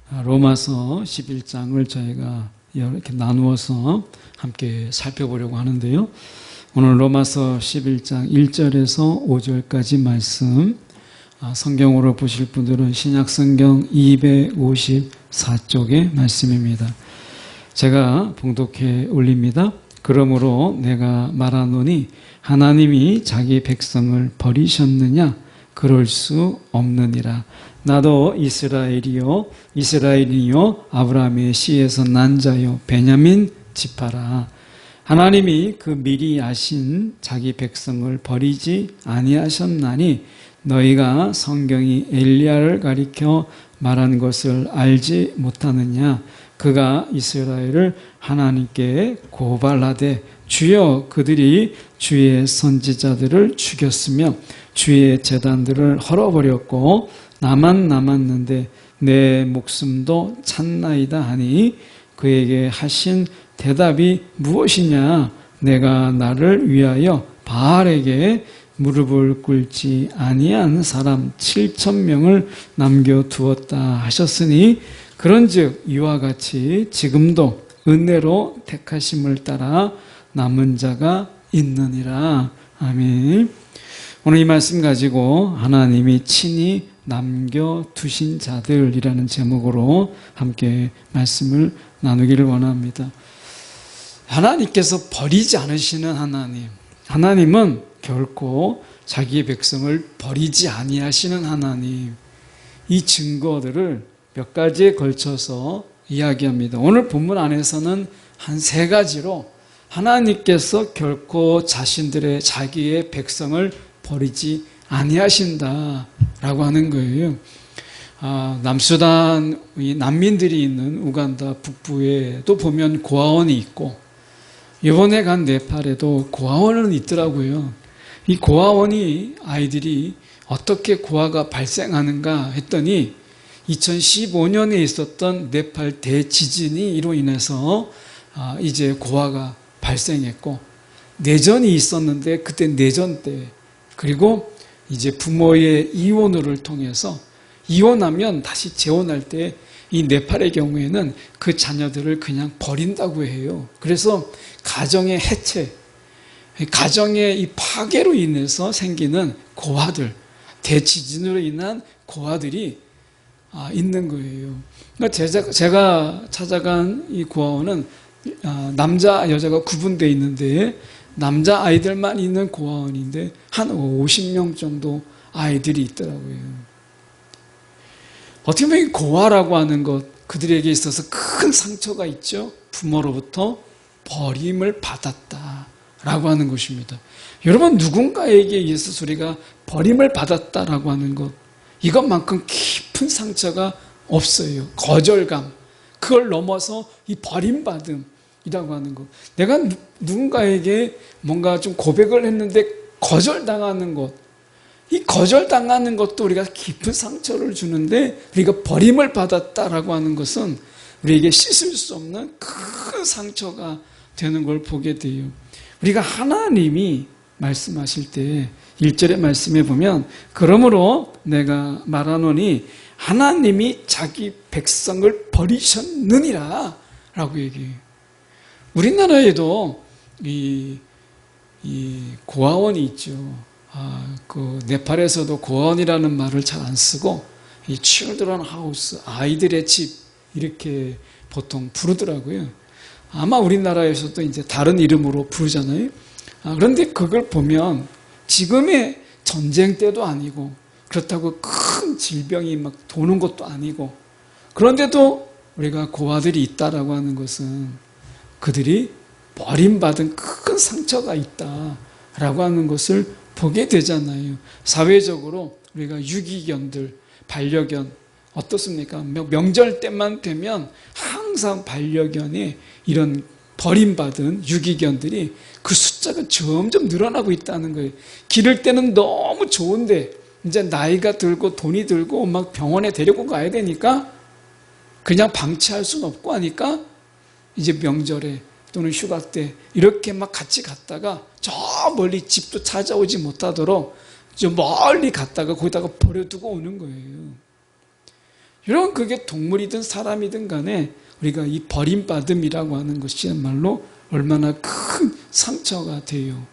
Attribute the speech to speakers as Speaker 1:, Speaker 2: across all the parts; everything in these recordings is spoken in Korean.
Speaker 1: 로마서 11장을 저희가 이렇게 나누어서 함께 살펴보려고 하는데요. 오늘 로마서 11장 1절에서 5절까지 말씀, 성경으로 보실 분들은 신약성경 254쪽의 말씀입니다. 제가 봉독해 올립니다. 그러므로 내가 말하노니 하나님이 자기 백성을 버리셨느냐? 그럴 수 없느니라. 나도 이스라엘이요 아브라함의 씨에서 난 자요 베냐민 지파라. 하나님이 그 미리 아신 자기 백성을 버리지 아니하셨나니 너희가 성경이 엘리야를 가리켜 말한 것을 알지 못하느냐? 그가 이스라엘을 하나님께 고발하되 주여 그들이 주의 선지자들을 죽였으며 주의 제단들을 헐어버렸고 나만 남았는데 내 목숨도 찼나이다 하니 그에게 하신 대답이 무엇이냐? 내가 나를 위하여 바알에게 무릎을 꿇지 아니한 사람 7,000명을 남겨두었다 하셨으니 그런즉 이와 같이 지금도 은혜로 택하심을 따라 남은 자가 있느니라. 아멘. 오늘 이 말씀 가지고 하나님이 친히 남겨두신 자들이라는 제목으로 함께 말씀을 나누기를 원합니다. 하나님께서 버리지 않으시는 하나님, 하나님은 결코 자기의 백성을 버리지 아니하시는 하나님, 이 증거들을 몇 가지에 걸쳐서 이야기합니다. 오늘 본문 안에서는 한 3가지로 하나님께서 결코 자기의 백성을 버리지 아니하신다라고 하는 거예요. 남수단 난민들이 있는 우간다 북부에도 보면 고아원이 있고 이번에 간 네팔에도 고아원은 있더라고요. 이 고아원이 아이들이 어떻게 고아가 발생하는가 했더니 2015년에 있었던 네팔 대지진으로 인해서 이제 고아가 발생했고 내전이 있었는데 그때 내전 때 그리고 이제 부모의 이혼을 통해서 이혼하면 다시 재혼할 때 이 네팔의 경우에는 그 자녀들을 그냥 버린다고 해요. 그래서 가정의 해체, 가정의 이 파괴로 인해서 생기는 고아들, 대지진으로 인한 고아들이 있는 거예요. 그러니까 제가 찾아간 이 고아원은 남자, 여자가 구분되어 있는데 남자 아이들만 있는 고아원인데 한 50명 정도 아이들이 있더라고요. 어떻게 보면 고아라고 하는 것, 그들에게 있어서 큰 상처가 있죠. 부모로부터 버림을 받았다라고 하는 것입니다. 여러분, 누군가에게 있어서 우리가 버림을 받았다라고 하는 것, 이것만큼 깊은 상처가 없어요. 거절감, 그걸 넘어서 이 버림받음이라고 하는 것. 내가 누군가에게 뭔가 좀 고백을 했는데 거절당하는 것, 이 거절당하는 것도 우리가 깊은 상처를 주는데 우리가 버림을 받았다라고 하는 것은 우리에게 씻을 수 없는 큰 상처가 되는 걸 보게 돼요. 우리가 하나님이 말씀하실 때 1절의 말씀에 보면 그러므로 내가 말하노니 하나님이 자기 백성을 버리셨느니라 라고 얘기해요. 우리나라에도 이 고아원이 있죠. 그 네팔에서도 고아원이라는 말을 잘 안 쓰고 이 children house, 아이들의 집 이렇게 보통 부르더라고요. 아마 우리나라에서도 이제 다른 이름으로 부르잖아요. 그런데 그걸 보면 지금의 전쟁 때도 아니고 그렇다고 큰 질병이 막 도는 것도 아니고 그런데도 우리가 고아들이 있다라고 하는 것은 그들이 버림받은 큰 상처가 있다라고 하는 것을 보게 되잖아요. 사회적으로 우리가 유기견들, 반려견 어떻습니까? 명절 때만 되면 항상 반려견이 이런 버림받은 유기견들이 그 숫자가 점점 늘어나고 있다는 거예요. 기를 때는 너무 좋은데 이제 나이가 들고 돈이 들고 막 병원에 데리고 가야 되니까 그냥 방치할 수는 없고 하니까 이제 명절에 또는 휴가 때 이렇게 막 같이 갔다가 저 멀리 집도 찾아오지 못하도록 저 멀리 갔다가 거기다가 버려두고 오는 거예요. 여러분, 그게 동물이든 사람이든 간에 우리가 이 버림받음이라고 하는 것이야말로 얼마나 큰 상처가 돼요.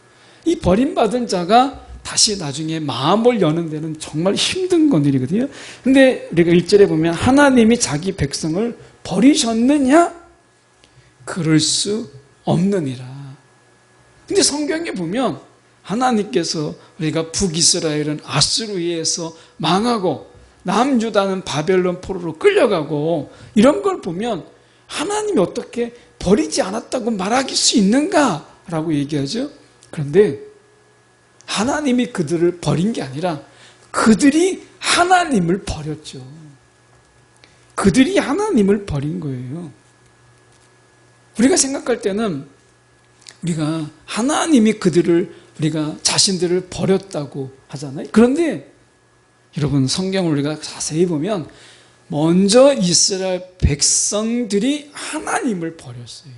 Speaker 1: 이 버림받은 자가 다시 나중에 마음을 여는 데는 정말 힘든 건 일이거든요. 근데 우리가 1절에 보면 하나님이 자기 백성을 버리셨느냐? 그럴 수 없느니라. 근데 성경에 보면 하나님께서 우리가 북이스라엘은 아수르에 의해서 망하고 남유다는 바벨론 포로로 끌려가고 이런 걸 보면 하나님이 어떻게 버리지 않았다고 말할 수 있는가라고 얘기하죠. 그런데 하나님이 그들을 버린 게 아니라 그들이 하나님을 버렸죠. 그들이 하나님을 버린 거예요. 우리가 생각할 때는 우리가 하나님이 우리가 자신들을 버렸다고 하잖아요. 그런데 여러분, 성경을 우리가 자세히 보면 먼저 이스라엘 백성들이 하나님을 버렸어요.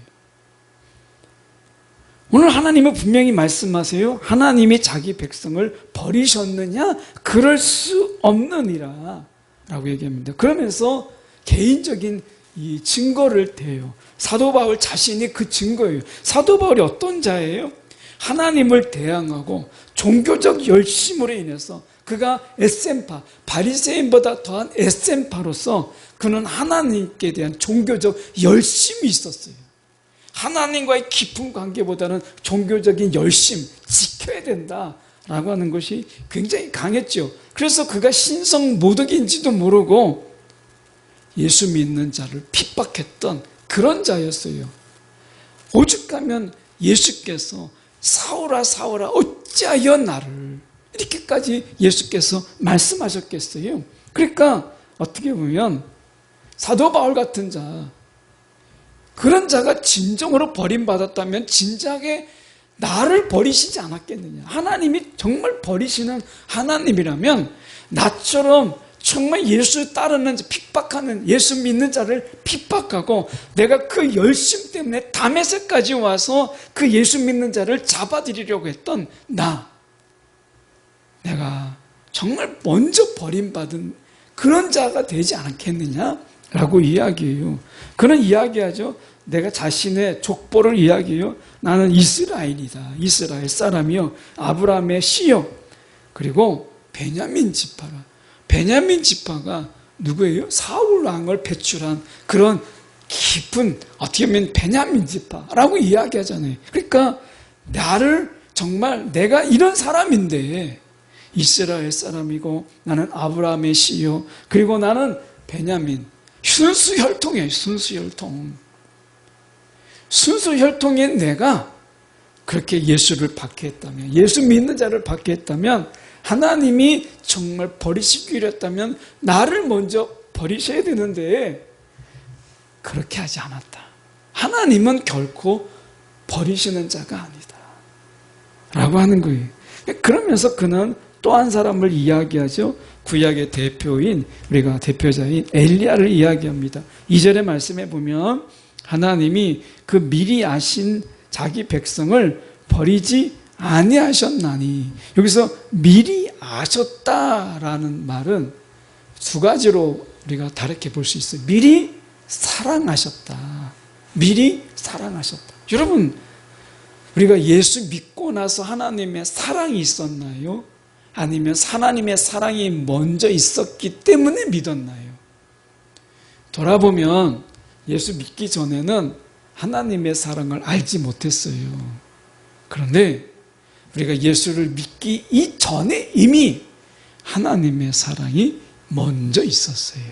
Speaker 1: 오늘 하나님은 분명히 말씀하세요. 하나님이 자기 백성을 버리셨느냐? 그럴 수 없느니라 라고 얘기합니다. 그러면서 개인적인 이 증거를 대요. 사도 바울 자신이 그 증거예요. 사도 바울이 어떤 자예요? 하나님을 대항하고 종교적 열심으로 인해서 그가 에센파, 바리새인보다 더한 에센파로서 그는 하나님께 대한 종교적 열심이 있었어요. 하나님과의 깊은 관계보다는 종교적인 열심, 지켜야 된다라고 하는 것이 굉장히 강했죠. 그래서 그가 신성 모독인지도 모르고 예수 믿는 자를 핍박했던 그런 자였어요. 오죽하면 예수께서 사울아 사울아 어찌하여 나를, 이렇게까지 예수께서 말씀하셨겠어요. 그러니까 어떻게 보면 사도 바울 같은 자, 그런 자가 진정으로 버림받았다면 진작에 나를 버리시지 않았겠느냐. 하나님이 정말 버리시는 하나님이라면 나처럼 정말 예수 따르는, 핍박하는, 예수 믿는 자를 핍박하고 내가 그 열심 때문에 다메섹까지 와서 그 예수 믿는 자를 잡아들이려고 했던 내가 정말 먼저 버림받은 그런 자가 되지 않겠느냐라고 이야기해요. 그는 이야기하죠. 내가 자신의 족보를 이야기해요. 나는 이스라엘이다. 이스라엘 사람이요. 아브라함의 씨요. 그리고 베냐민 지파라. 베냐민 지파가 누구예요? 사울 왕을 배출한 그런 깊은, 어떻게 보면 베냐민 지파라고 이야기하잖아요. 그러니까 나를 정말 내가 이런 사람인데 이스라엘 사람이고 나는 아브라함의 씨요. 그리고 나는 베냐민. 순수 혈통이에요. 순수 혈통. 순수 혈통인 내가 그렇게 예수를 받게 했다면, 예수 믿는 자를 받게 했다면, 하나님이 정말 버리시기로 했다면 나를 먼저 버리셔야 되는데 그렇게 하지 않았다. 하나님은 결코 버리시는 자가 아니다 라고 하는 거예요. 그러면서 그는 또 한 사람을 이야기하죠. 구약의 대표인, 우리가 대표자인 엘리야를 이야기합니다. 2절의 말씀에 보면 하나님이 그 미리 아신 자기 백성을 버리지 아니하셨나니, 여기서 미리 아셨다라는 말은 두 가지로 우리가 다르게 볼 수 있어요. 미리 사랑하셨다. 미리 사랑하셨다. 여러분, 우리가 예수 믿고 나서 하나님의 사랑이 있었나요? 아니면 하나님의 사랑이 먼저 있었기 때문에 믿었나요? 돌아보면 예수 믿기 전에는 하나님의 사랑을 알지 못했어요. 그런데 우리가 예수를 믿기 이전에 이미 하나님의 사랑이 먼저 있었어요.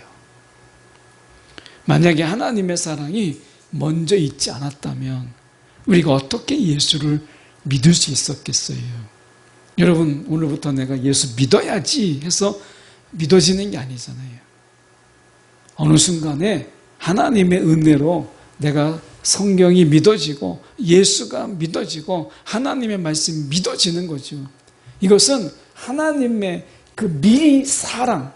Speaker 1: 만약에 하나님의 사랑이 먼저 있지 않았다면 우리가 어떻게 예수를 믿을 수 있었겠어요? 여러분, 오늘부터 내가 예수 믿어야지 해서 믿어지는 게 아니잖아요. 어느 순간에 하나님의 은혜로 내가 성경이 믿어지고 예수가 믿어지고 하나님의 말씀이 믿어지는 거죠. 이것은 하나님의 그 미리 사랑,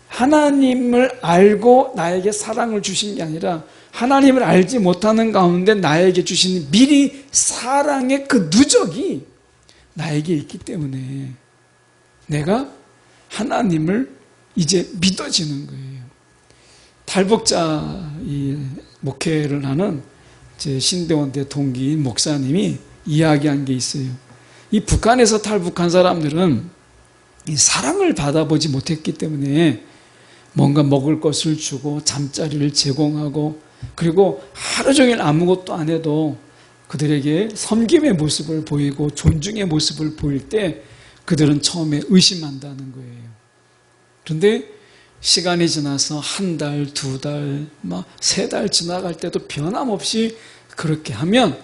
Speaker 1: 하나님을 알고 나에게 사랑을 주신 게 아니라 하나님을 알지 못하는 가운데 나에게 주신 미리 사랑의 그 누적이 나에게 있기 때문에 내가 하나님을 이제 믿어지는 거예요. 탈북자 목회를 하는 제 신대원대 동기인 목사님이 이야기한 게 있어요. 이 북한에서 탈북한 사람들은 이 사랑을 받아보지 못했기 때문에 뭔가 먹을 것을 주고 잠자리를 제공하고 그리고 하루 종일 아무것도 안 해도 그들에게 섬김의 모습을 보이고 존중의 모습을 보일 때 그들은 처음에 의심한다는 거예요. 그런데 시간이 지나서 한 달, 두 달, 막 세 달 지나갈 때도 변함없이 그렇게 하면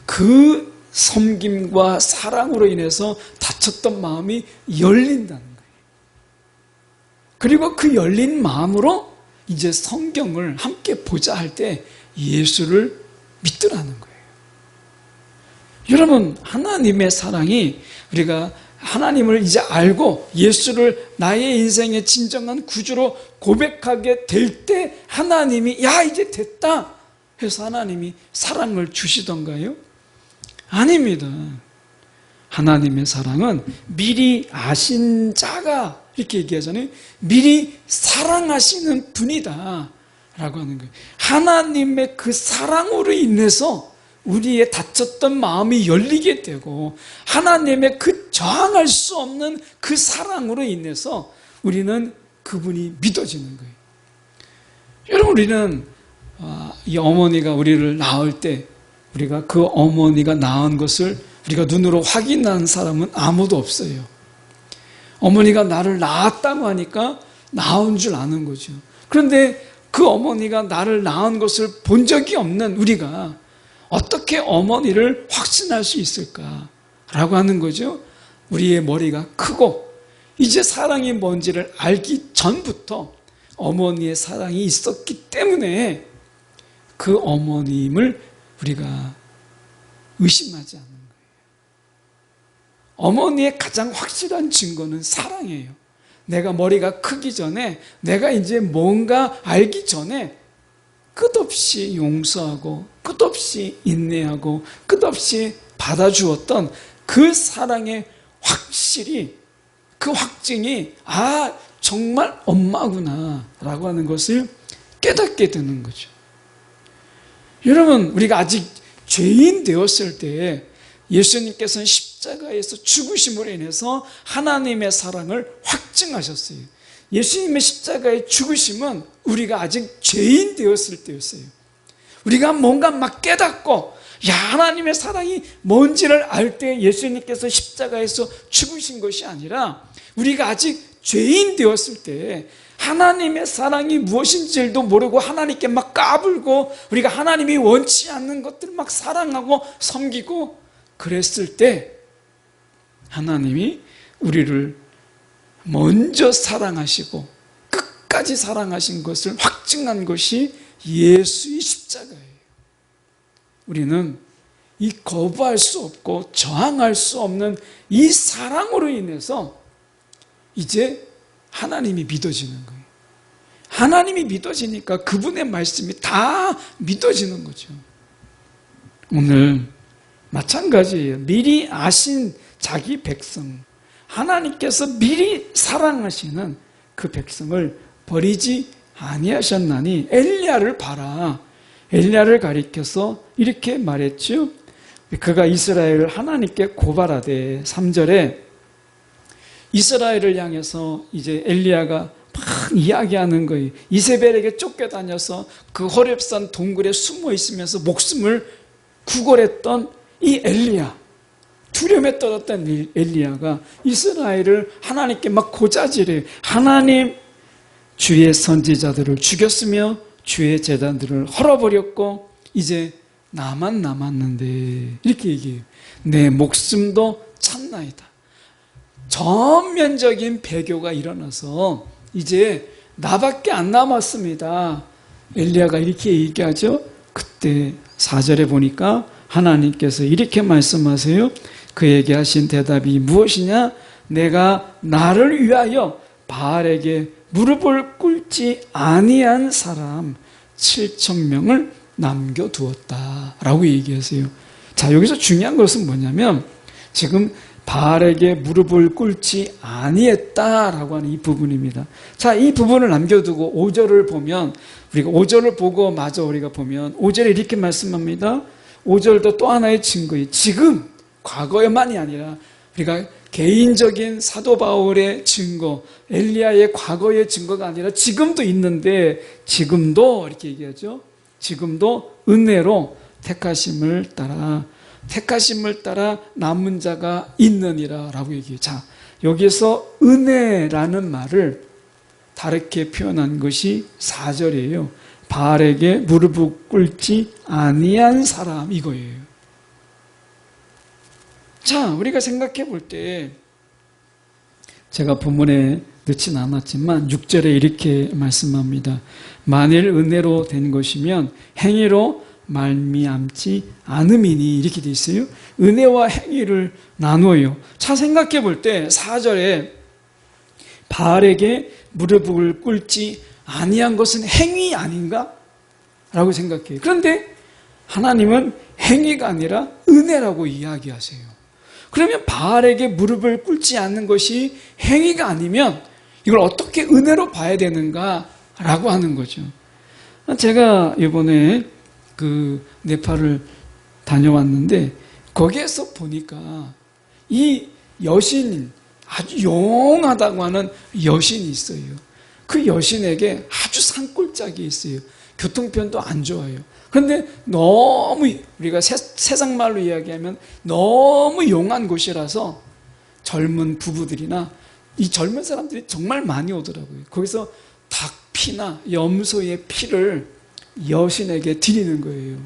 Speaker 1: 그 섬김과 사랑으로 인해서 닫혔던 마음이 열린다는 거예요. 그리고 그 열린 마음으로 이제 성경을 함께 보자 할 때 예수를 믿더라는 거예요. 여러분, 하나님의 사랑이 우리가 하나님을 이제 알고 예수를 나의 인생의 진정한 구주로 고백하게 될 때 하나님이 야 이제 됐다 해서 하나님이 사랑을 주시던가요? 아닙니다. 하나님의 사랑은 미리 아신 자가 이렇게 얘기하잖아요. 미리 사랑하시는 분이다 라고 하는 거예요. 하나님의 그 사랑으로 인해서 우리의 닫혔던 마음이 열리게 되고 하나님의 그 저항할 수 없는 그 사랑으로 인해서 우리는 그분이 믿어지는 거예요. 여러분, 우리는 이 어머니가 우리를 낳을 때 우리가 그 어머니가 낳은 것을 우리가 눈으로 확인한 사람은 아무도 없어요. 어머니가 나를 낳았다고 하니까 낳은 줄 아는 거죠. 그런데 그 어머니가 나를 낳은 것을 본 적이 없는 우리가 어떻게 어머니를 확신할 수 있을까라고 하는 거죠. 우리의 머리가 크고 이제 사랑이 뭔지를 알기 전부터 어머니의 사랑이 있었기 때문에 그 어머님을 우리가 의심하지 않는 거예요. 어머니의 가장 확실한 증거는 사랑이에요. 내가 머리가 크기 전에 내가 이제 뭔가 알기 전에 끝없이 용서하고 끝없이 인내하고 끝없이 받아주었던 그 사랑의 확실히 그 확증이 정말 엄마구나 라고 하는 것을 깨닫게 되는 거죠. 여러분, 우리가 아직 죄인 되었을 때 예수님께서는 십자가에서 죽으심으로 인해서 하나님의 사랑을 확증하셨어요. 예수님의 십자가의 죽으심은 우리가 아직 죄인 되었을 때였어요. 우리가 뭔가 막 깨닫고 하나님의 사랑이 뭔지를 알 때 예수님께서 십자가에서 죽으신 것이 아니라 우리가 아직 죄인 되었을 때 하나님의 사랑이 무엇인지도 모르고 하나님께 막 까불고 우리가 하나님이 원치 않는 것들을 막 사랑하고 섬기고 그랬을 때 하나님이 우리를 먼저 사랑하시고 끝까지 사랑하신 것을 확증한 것이 예수의 십자가예요. 우리는 이 거부할 수 없고 저항할 수 없는 이 사랑으로 인해서 이제 하나님이 믿어지는 거예요. 하나님이 믿어지니까 그분의 말씀이 다 믿어지는 거죠. 오늘 마찬가지예요. 미리 아신 자기 백성, 하나님께서 미리 사랑하시는 그 백성을 버리지 아니하셨나니 엘리야를 봐라. 엘리야를 가리켜서 이렇게 말했죠. 그가 이스라엘을 하나님께 고발하되 3절에 이스라엘을 향해서 이제 엘리야가 막 이야기하는 거예요. 이세벨에게 쫓겨다녀서 그 호렙산 동굴에 숨어 있으면서 목숨을 구걸했던 이 엘리야, 두려움에 떨었던 엘리야가 이스라엘을 하나님께 막 고자질해요. 하나님, 주의 선지자들을 죽였으며 주의 제단들을 헐어버렸고 이제 나만 남았는데 이렇게 얘기해요. 내 목숨도 참나이다. 전면적인 배교가 일어나서 이제 나밖에 안 남았습니다. 엘리야가 이렇게 얘기하죠. 그때 4절에 보니까 하나님께서 이렇게 말씀하세요. 그에게 하신 대답이 무엇이냐? 내가 나를 위하여 바알에게 무릎을 꿇지 아니한 사람 7,000명을 남겨두었다 라고 얘기하세요. 자, 여기서 중요한 것은 뭐냐면 지금 바알에게 무릎을 꿇지 아니했다라고 하는 이 부분입니다. 자, 이 부분을 남겨두고 5절을 보면, 우리가 5절을 보고 마저 우리가 보면 5절에 이렇게 말씀합니다. 5절도 또 하나의 증거예요. 지금 과거에만이 아니라 우리가 개인적인 사도 바울의 증거, 엘리야의 과거의 증거가 아니라 지금도 있는데, 지금도 이렇게 얘기하죠. 지금도 은혜로 택하심을 따라 남은 자가 있느니라 라고 얘기해요. 자, 여기서 은혜라는 말을 다르게 표현한 것이 4절이에요. 바알에게 무릎을 꿇지 아니한 사람, 이거예요. 자, 우리가 생각해 볼 때, 제가 본문에 넣진 않았지만 6절에 이렇게 말씀합니다. 만일 은혜로 된 것이면 행위로 말미암지 않음이니, 이렇게 돼 있어요. 은혜와 행위를 나누어요. 자, 생각해 볼 때 4절에 바알에게 무릎을 꿇지 아니한 것은 행위 아닌가? 라고 생각해요. 그런데 하나님은 행위가 아니라 은혜라고 이야기하세요. 그러면 바알에게 무릎을 꿇지 않는 것이 행위가 아니면 이걸 어떻게 은혜로 봐야 되는가? 라고 하는 거죠. 제가 이번에 네팔을 다녀왔는데, 거기에서 보니까 이 여신, 아주 용하다고 하는 여신이 있어요. 그 여신에게 아주 산골짜기에 있어요. 교통편도 안 좋아요. 그런데 너무, 우리가 세상 말로 이야기하면 너무 용한 곳이라서 젊은 부부들이나 이 젊은 사람들이 정말 많이 오더라고요. 거기서 닭피나 염소의 피를 여신에게 드리는 거예요.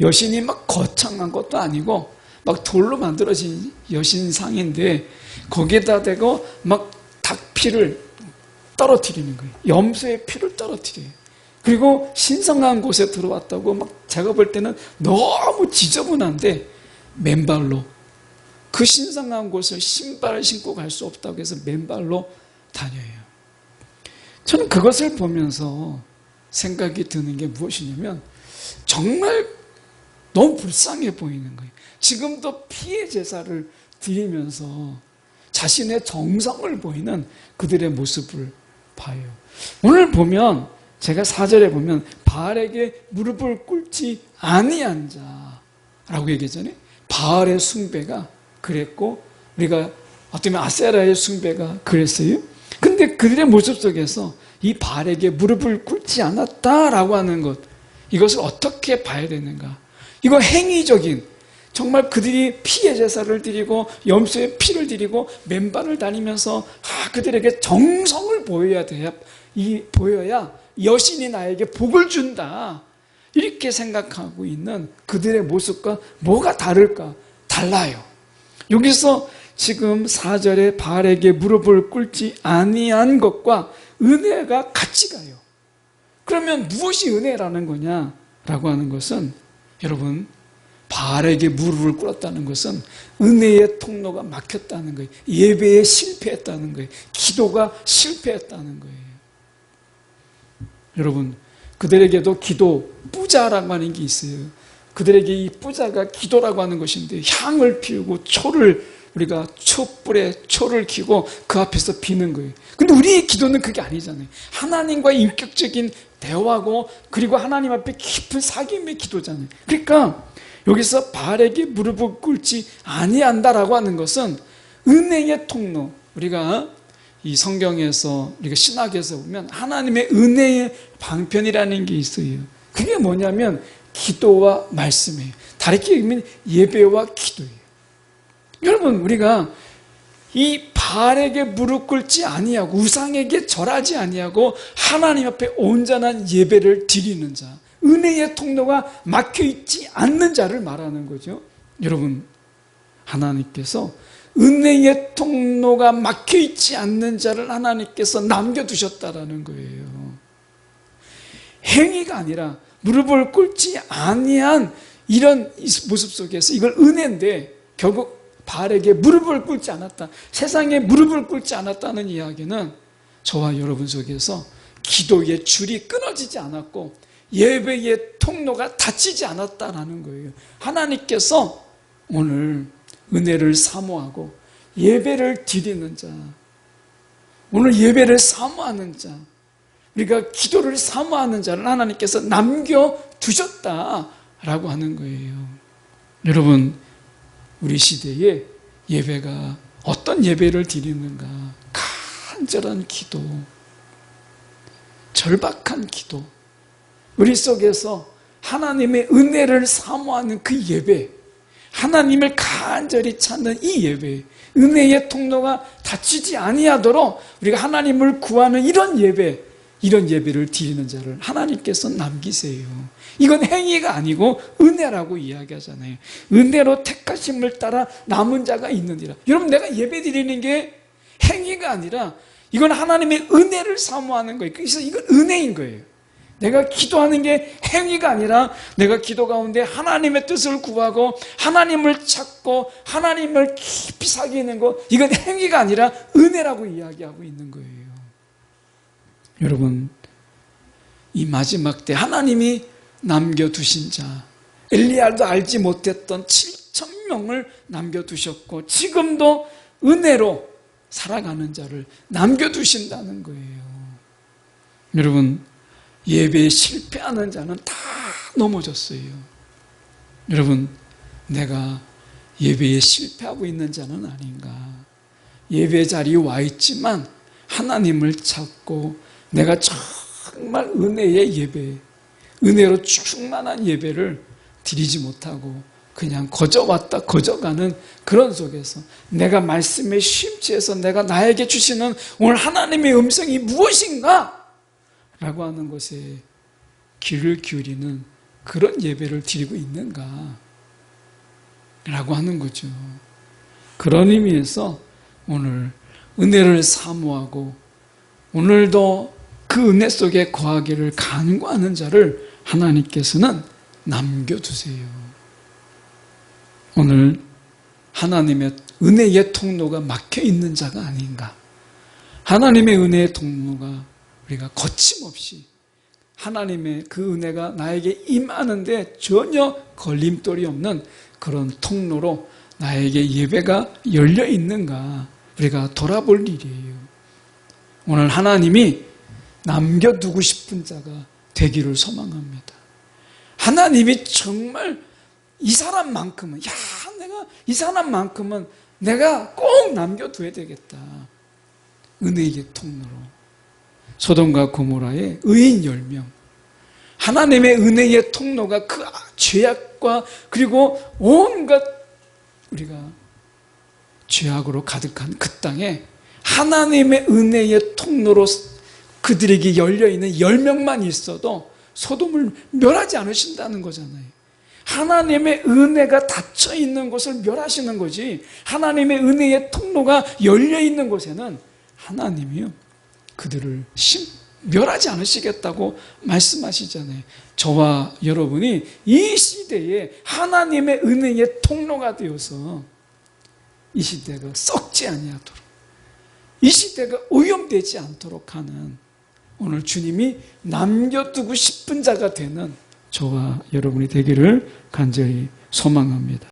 Speaker 1: 여신이 막 거창한 것도 아니고 막 돌로 만들어진 여신상인데 거기에다 대고 막 닭피를 떨어뜨리는 거예요. 염소의 피를 떨어뜨려요. 그리고 신성한 곳에 들어왔다고 막 제가 볼 때는 너무 지저분한데 맨발로, 그 신성한 곳을 신발을 신고 갈 수 없다고 해서 맨발로 다녀요. 저는 그것을 보면서 생각이 드는 게 무엇이냐면 정말 너무 불쌍해 보이는 거예요. 지금도 피의 제사를 드리면서 자신의 정성을 보이는 그들의 모습을 봐요. 오늘 보면, 제가 4절에 보면 바알에게 무릎을 꿇지 아니한 자라고 얘기했잖아요. 바알의 숭배가 그랬고, 우리가 어쩌면 아세라의 숭배가 그랬어요. 근데 그들의 모습 속에서 이 바알에게 무릎을 꿇지 않았다라고 하는 것, 이것을 어떻게 봐야 되는가? 이거 행위적인, 정말 그들이 피의 제사를 드리고 염소의 피를 드리고 맨발을 다니면서 그들에게 정성을 보여야 여신이 나에게 복을 준다, 이렇게 생각하고 있는 그들의 모습과 뭐가 다를까? 달라요. 여기서 지금 4절에 바알에게 무릎을 꿇지 아니한 것과 은혜가 같이 가요. 그러면 무엇이 은혜라는 거냐라고 하는 것은, 여러분, 바알에게 무릎을 꿇었다는 것은 은혜의 통로가 막혔다는 거예요. 예배에 실패했다는 거예요. 기도가 실패했다는 거예요. 여러분, 그들에게도 기도, 뿌자라고 하는 게 있어요. 그들에게 이 뿌자가 기도라고 하는 것인데, 향을 피우고 우리가 촛불에 초를 켜고 그 앞에서 비는 거예요. 근데 우리의 기도는 그게 아니잖아요. 하나님과의 인격적인 대화고, 그리고 하나님 앞에 깊은 사귐의 기도잖아요. 그러니까 여기서 바알에게 무릎을 꿇지 아니한다라고 하는 것은 은혜의 통로, 우리가 이 성경에서, 우리가 신학에서 보면 하나님의 은혜의 방편이라는 게 있어요. 그게 뭐냐면 기도와 말씀이에요. 다르게 얘기하면 예배와 기도예요. 여러분, 우리가 이 바알에게 무릎 꿇지 아니하고 우상에게 절하지 아니하고 하나님 앞에 온전한 예배를 드리는 자, 은혜의 통로가 막혀있지 않는 자를 말하는 거죠. 여러분, 하나님께서 은혜의 통로가 막혀있지 않는 자를 하나님께서 남겨두셨다라는 거예요. 행위가 아니라 무릎을 꿇지 아니한 이런 모습 속에서, 이걸 은혜인데 결국 바알에게 무릎을 꿇지 않았다, 세상에 무릎을 꿇지 않았다는 이야기는 저와 여러분 속에서 기도의 줄이 끊어지지 않았고 예배의 통로가 닫히지 않았다라는 거예요. 하나님께서 오늘 은혜를 사모하고 예배를 드리는 자, 오늘 예배를 사모하는 자, 우리가 기도를 사모하는 자를 하나님께서 남겨두셨다라고 하는 거예요. 여러분, 우리 시대에 예배가 어떤 예배를 드리는가? 간절한 기도, 절박한 기도, 우리 속에서 하나님의 은혜를 사모하는 그 예배, 하나님을 간절히 찾는 이 예배, 은혜의 통로가 닫히지 아니하도록 우리가 하나님을 구하는 이런 예배를 드리는 자를 하나님께서 남기세요. 이건 행위가 아니고 은혜라고 이야기하잖아요. 은혜로 택하심을 따라 남은 자가 있느니라. 여러분, 내가 예배 드리는 게 행위가 아니라 이건 하나님의 은혜를 사모하는 거예요. 그래서 이건 은혜인 거예요. 내가 기도하는 게 행위가 아니라 내가 기도 가운데 하나님의 뜻을 구하고 하나님을 찾고 하나님을 깊이 사귀는 것, 이건 행위가 아니라 은혜라고 이야기하고 있는 거예요. 여러분, 이 마지막 때 하나님이 남겨두신 자, 엘리야도 알지 못했던 7,000명을 남겨두셨고 지금도 은혜로 살아가는 자를 남겨두신다는 거예요. 여러분, 예배에 실패하는 자는 다 넘어졌어요. 여러분, 내가 예배에 실패하고 있는 자는 아닌가? 예배 자리에 와 있지만 하나님을 찾고 내가 정말 은혜의 예배, 은혜로 충만한 예배를 드리지 못하고 그냥 거저왔다 거저가는 그런 속에서 내가 말씀에 심취해서 내가 나에게 주시는 오늘 하나님의 음성이 무엇인가? 라고 하는 것에 귀를 기울이는 그런 예배를 드리고 있는가? 라고 하는 거죠. 그런 의미에서 오늘 은혜를 사모하고 오늘도 그 은혜 속에 거하기를 간구하는 자를 하나님께서는 남겨두세요. 오늘 하나님의 은혜의 통로가 막혀 있는 자가 아닌가? 하나님의 은혜의 통로가 우리가 거침없이 하나님의 그 은혜가 나에게 임하는데 전혀 걸림돌이 없는 그런 통로로 나에게 예배가 열려 있는가? 우리가 돌아볼 일이에요. 오늘 하나님이 남겨두고 싶은 자가 되기를 소망합니다. 하나님이 정말 이 사람만큼은, 이 사람만큼은 내가 꼭 남겨둬야 되겠다. 은혜의 통로로. 소돔과 고모라의 의인 10명. 하나님의 은혜의 통로가 그 죄악과 그리고 온갖 우리가 죄악으로 가득한 그 땅에 하나님의 은혜의 통로로 그들에게 열려있는 10명만 있어도 소돔을 멸하지 않으신다는 거잖아요. 하나님의 은혜가 닫혀있는 곳을 멸하시는 거지, 하나님의 은혜의 통로가 열려있는 곳에는 하나님이요 그들을 멸하지 않으시겠다고 말씀하시잖아요. 저와 여러분이 이 시대에 하나님의 은혜의 통로가 되어서 이 시대가 썩지 아니하도록, 이 시대가 오염되지 않도록 하는, 오늘 주님이 남겨두고 싶은 자가 되는 저와 여러분이 되기를 간절히 소망합니다.